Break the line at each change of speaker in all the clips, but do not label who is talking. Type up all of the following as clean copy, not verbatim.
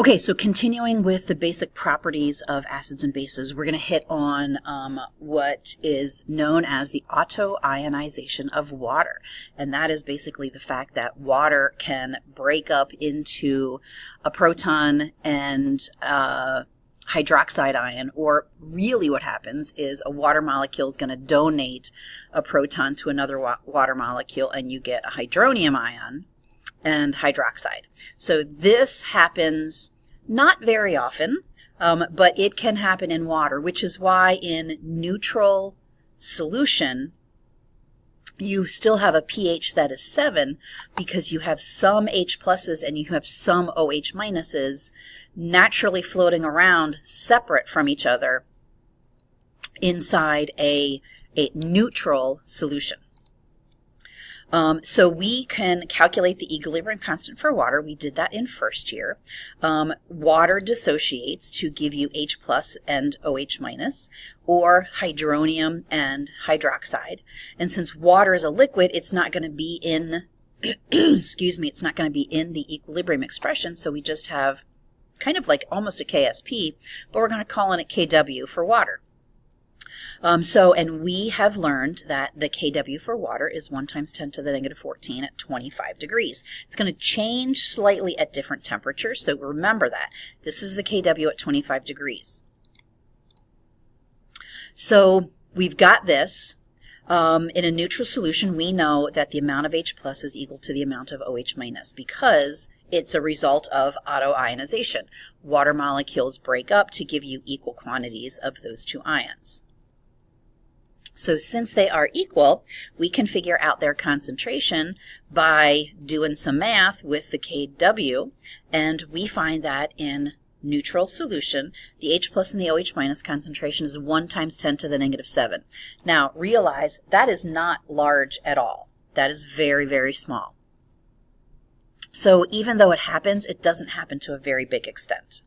Okay, so continuing with the basic properties of acids and bases, we're going to hit on what is known as the autoionization of water. And that is basically the fact that water can break up into a proton and hydroxide ion, or really what happens is a water molecule is going to donate a proton to another water molecule, and you get a hydronium ion and hydroxide. So this happens not very often, but it can happen in water, which is why in neutral solution you still have a pH that is 7, because you have some H pluses and you have some OH minuses naturally floating around separate from each other inside a neutral solution. So we can calculate the equilibrium constant for water. We did that in first year. Water dissociates to give you H plus and OH minus, or hydronium and hydroxide. And since water is a liquid, it's not going to be in, it's not going to be in the equilibrium expression. So we just have kind of like almost a KSP, but we're going to call it a KW for water. And we have learned that the KW for water is 1 times 10 to the negative 14 at 25 degrees. It's going to change slightly at different temperatures, so remember that. This is the KW at 25 degrees. So we've got this. In a neutral solution, we know that the amount of H plus is equal to the amount of OH minus, because it's a result of autoionization. Water molecules break up to give you equal quantities of those two ions. So since they are equal, we can figure out their concentration by doing some math with the KW, and we find that in neutral solution, the H plus and the OH minus concentration is 1 times 10 to the negative 7. Now realize that is not large at all. That is very, very small. So even though it happens, it doesn't happen to a very big extent.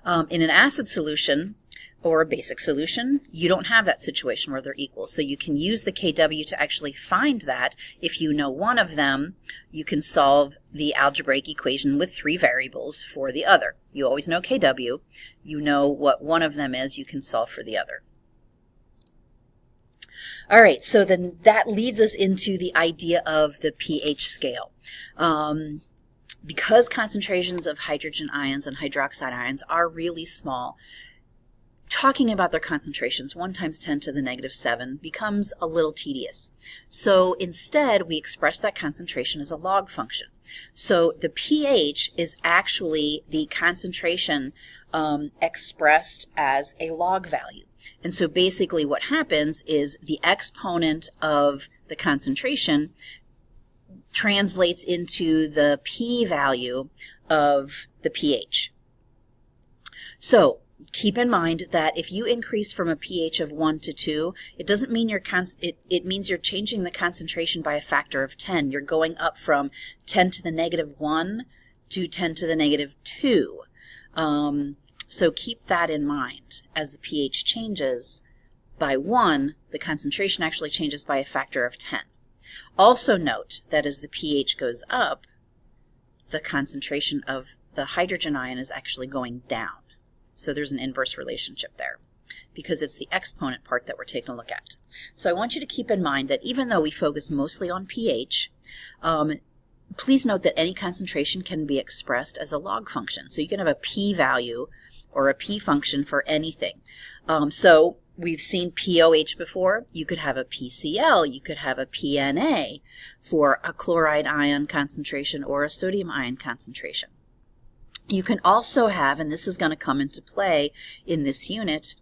In an acid solution, or a basic solution, you don't have that situation where they're equal. So you can use the KW to actually find that. If you know one of them, you can solve the algebraic equation with 3 variables for the other. You always know KW. You know what one of them is, you can solve for the other. All right, so then that leads us into the idea of the pH scale. Because concentrations of hydrogen ions and hydroxide ions are really small, talking about their concentrations, 1 times 10 to the negative 7, becomes a little tedious. So instead, we express that concentration as a log function. So the pH is actually the concentration expressed as a log value. And so basically what happens is the exponent of the concentration translates into the p-value of the pH. So keep in mind that if you increase from a pH of 1 to 2, it doesn't mean it means you're changing the concentration by a factor of 10. You're going up from 10 to the negative 1 to 10 to the negative 2. So keep that in mind. As the pH changes by 1, the concentration actually changes by a factor of 10. Also note that as the pH goes up, the concentration of the hydrogen ion is actually going down. So there's an inverse relationship there, because it's the exponent part that we're taking a look at. So I want you to keep in mind that even though we focus mostly on pH, please note that any concentration can be expressed as a log function. So you can have a p-value or a p function for anything. So we've seen POH before. You could have a PCl, you could have a PNA for a chloride ion concentration or a sodium ion concentration. You can also have, and this is going to come into play in this unit,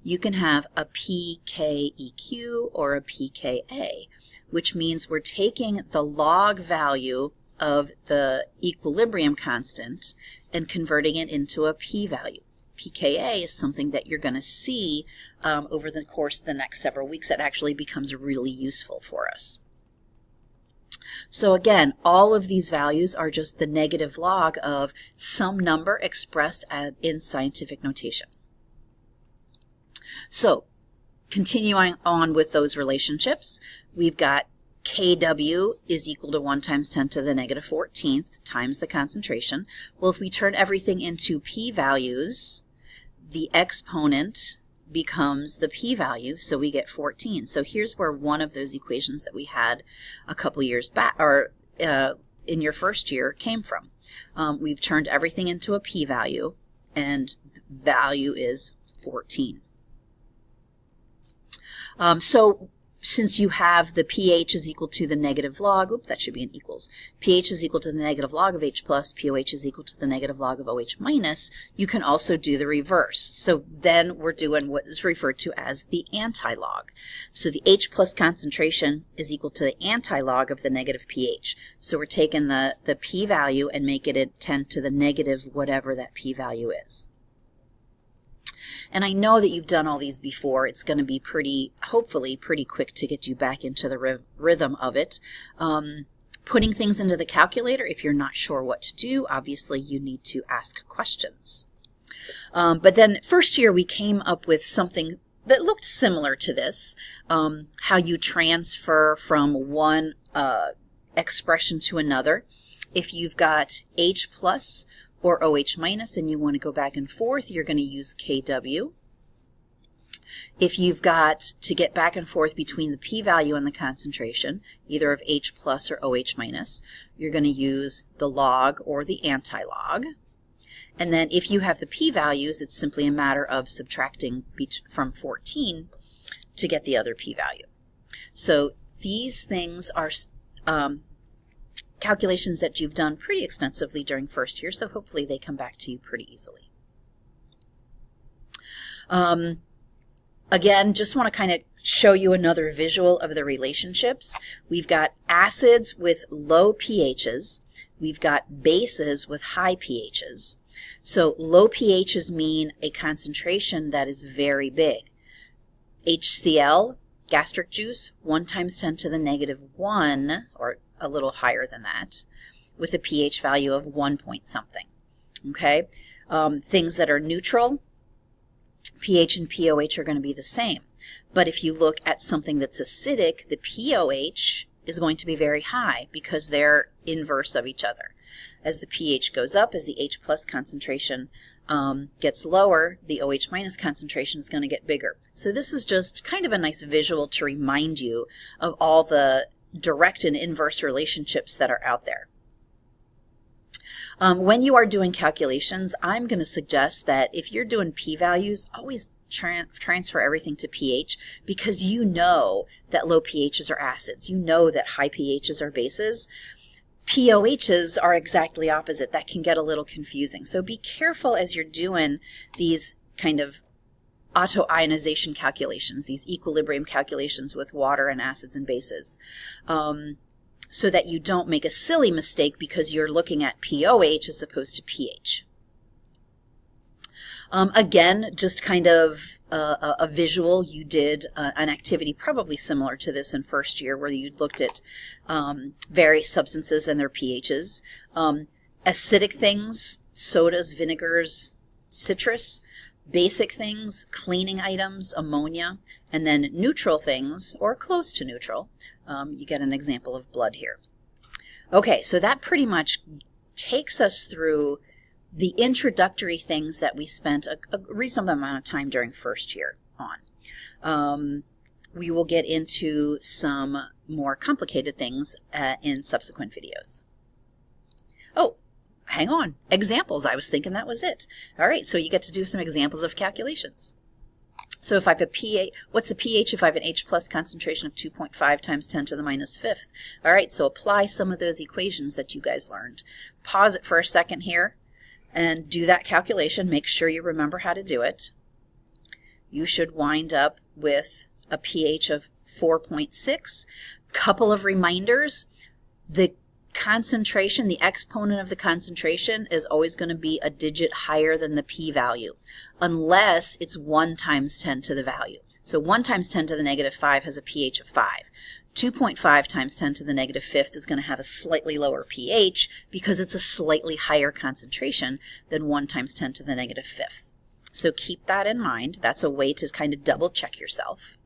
you can have a pKeq or a pKa, which means we're taking the log value of the equilibrium constant and converting it into a p-value. pKa is something that you're going to see over the course of the next several weeks that actually becomes really useful for us. So again, all of these values are just the negative log of some number expressed in scientific notation. So continuing on with those relationships, we've got Kw is equal to 1 times 10 to the negative 14th times the concentration. Well, if we turn everything into p-values, the exponent becomes the p-value, so we get 14. So here's where one of those equations that we had a couple years back, or in your first year, came from. We've turned everything into a p-value, and the value is 14. So since you have the pH is equal to the negative log, that should be an equals, pH is equal to the negative log of H plus, pOH is equal to the negative log of OH minus, you can also do the reverse. So then we're doing what is referred to as the anti-log. So the H plus concentration is equal to the anti-log of the negative pH. So we're taking the p-value and making it 10 to the negative whatever that p-value is. And I know that you've done all these before. It's going to be hopefully pretty quick to get you back into the rhythm of it. Putting things into the calculator, if you're not sure what to do, obviously you need to ask questions. But then first year we came up with something that looked similar to this, how you transfer from one expression to another. If you've got H plus or OH minus and you want to go back and forth, you're going to use Kw. If you've got to get back and forth between the p-value and the concentration, either of H plus or OH minus, you're going to use the log or the anti-log. And then if you have the p-values, it's simply a matter of subtracting from 14 to get the other p-value. So these things are calculations that you've done pretty extensively during first year, so hopefully they come back to you pretty easily. Again, just want to kind of show you another visual of the relationships. We've got acids with low pHs. We've got bases with high pHs. So low pHs mean a concentration that is very big. HCl, gastric juice, 1 times 10 to the negative 1, or a little higher than that, with a pH value of 1 point something. Okay? Things that are neutral, pH and pOH are going to be the same. But if you look at something that's acidic, the pOH is going to be very high because they're inverse of each other. As the pH goes up, as the H plus concentration gets lower, the OH minus concentration is going to get bigger. So this is just kind of a nice visual to remind you of all the direct and inverse relationships that are out there. When you are doing calculations, I'm going to suggest that if you're doing p-values, always transfer everything to pH, because you know that low pHs are acids. You know that high pHs are bases. pOHs are exactly opposite. That can get a little confusing. So be careful as you're doing these kind of autoionization calculations, these equilibrium calculations with water and acids and bases, so that you don't make a silly mistake because you're looking at pOH as opposed to pH. Again, just kind of a visual, you did an activity probably similar to this in first year where you looked at various substances and their pHs. Acidic things, sodas, vinegars, citrus. Basic things, cleaning items, ammonia, and then neutral things, or close to neutral. You get an example of blood here. Okay, so that pretty much takes us through the introductory things that we spent a reasonable amount of time during first year on. We will get into some more complicated things in subsequent videos. Oh, hang on. Examples. I was thinking that was it. All right, so you get to do some examples of calculations. So if I have a pH, what's the pH if I have an H plus concentration of 2.5 times 10 to the minus fifth? All right, so apply some of those equations that you guys learned. Pause it for a second here and do that calculation. Make sure you remember how to do it. You should wind up with a pH of 4.6. Couple of reminders. The concentration, the exponent of the concentration is always going to be a digit higher than the p-value, unless it's 1 times 10 to the value. So 1 times 10 to the negative 5 has a pH of 5. 2.5 times 10 to the negative fifth is going to have a slightly lower pH because it's a slightly higher concentration than 1 times 10 to the negative fifth. So keep that in mind. That's a way to kind of double check yourself.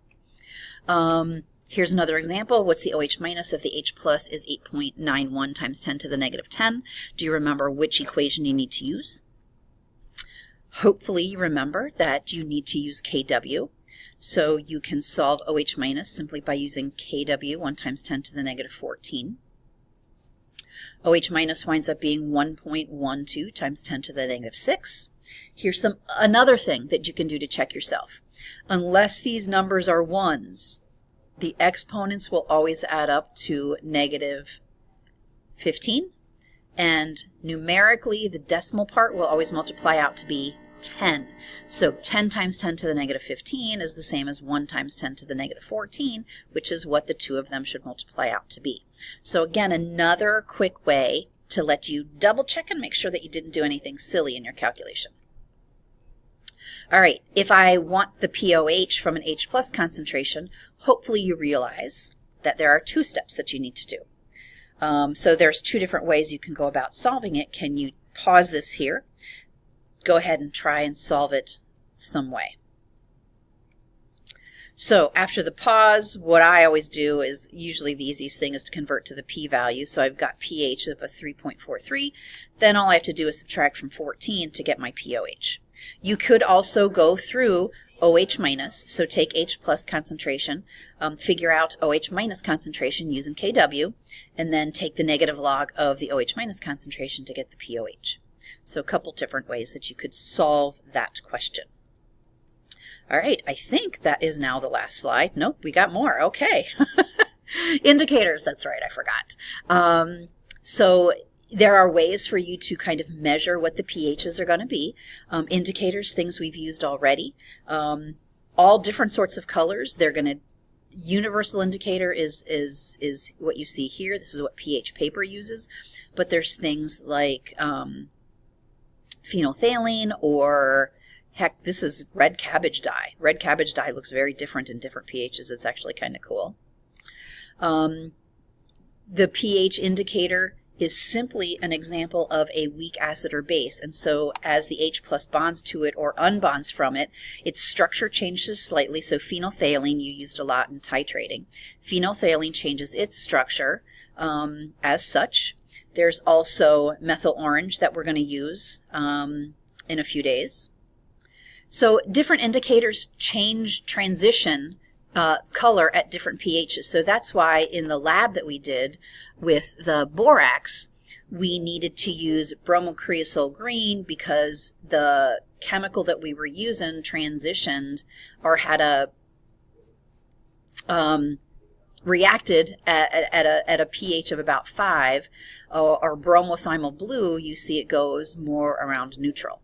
Here's another example. What's the OH minus if the H plus is 8.91 times 10 to the negative 10? Do you remember which equation you need to use? Hopefully you remember that you need to use Kw. So you can solve OH minus simply by using Kw, 1 times 10 to the negative 14. OH minus winds up being 1.12 times 10 to the negative 6. Here's another thing that you can do to check yourself. Unless these numbers are ones, the exponents will always add up to negative 15, and numerically the decimal part will always multiply out to be 10. So 10 times 10 to the negative 15 is the same as 1 times 10 to the negative 14, which is what the two of them should multiply out to be. So again, another quick way to let you double check and make sure that you didn't do anything silly in your calculation. All right, if I want the POH from an H plus concentration, hopefully you realize that there are 2 steps that you need to do. So there's 2 different ways you can go about solving it. Can you pause this here? Go ahead and try and solve it some way. So after the pause, what I always do is, usually the easiest thing is to convert to the p-value. So I've got pH of a 3.43. Then all I have to do is subtract from 14 to get my POH. You could also go through OH minus, so take H plus concentration, figure out OH minus concentration using Kw, and then take the negative log of the OH minus concentration to get the POH. So a couple different ways that you could solve that question. All right, I think that is now the last slide. Nope, we got more. Okay. Indicators, that's right, I forgot. So there are ways for you to kind of measure what the pHs are going to be. Indicators, things we've used already. All different sorts of colors. They're going to, universal indicator is what you see here. This is what pH paper uses. But there's things like phenolphthalein, or heck, this is red cabbage dye. Red cabbage dye looks very different in different pHs. It's actually kind of cool. The pH indicator is simply an example of a weak acid or base, and so as the H plus bonds to it or unbonds from it, its structure changes slightly. So phenolphthalein you used a lot in titrating. Phenolphthalein changes its structure as such. There's also methyl orange that we're going to use in a few days. So different indicators transition color at different pHs. So that's why in the lab that we did with the borax, we needed to use bromocreosol green because the chemical that we were using transitioned or had a reacted at a pH of about 5, or bromothiamyl blue, you see it goes more around neutral.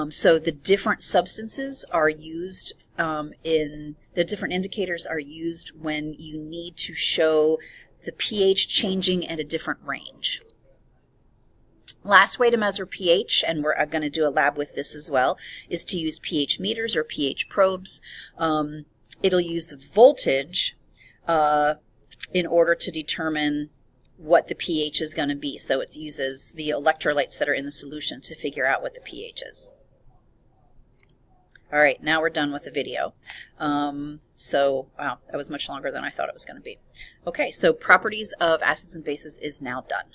So the different substances are used the different indicators are used when you need to show the pH changing at a different range. Last way to measure pH, and we're going to do a lab with this as well, is to use pH meters or pH probes. It'll use the voltage in order to determine what the pH is going to be. So it uses the electrolytes that are in the solution to figure out what the pH is. All right, now we're done with the video. So, wow, that was much longer than I thought it was going to be. Okay, so properties of acids and bases is now done.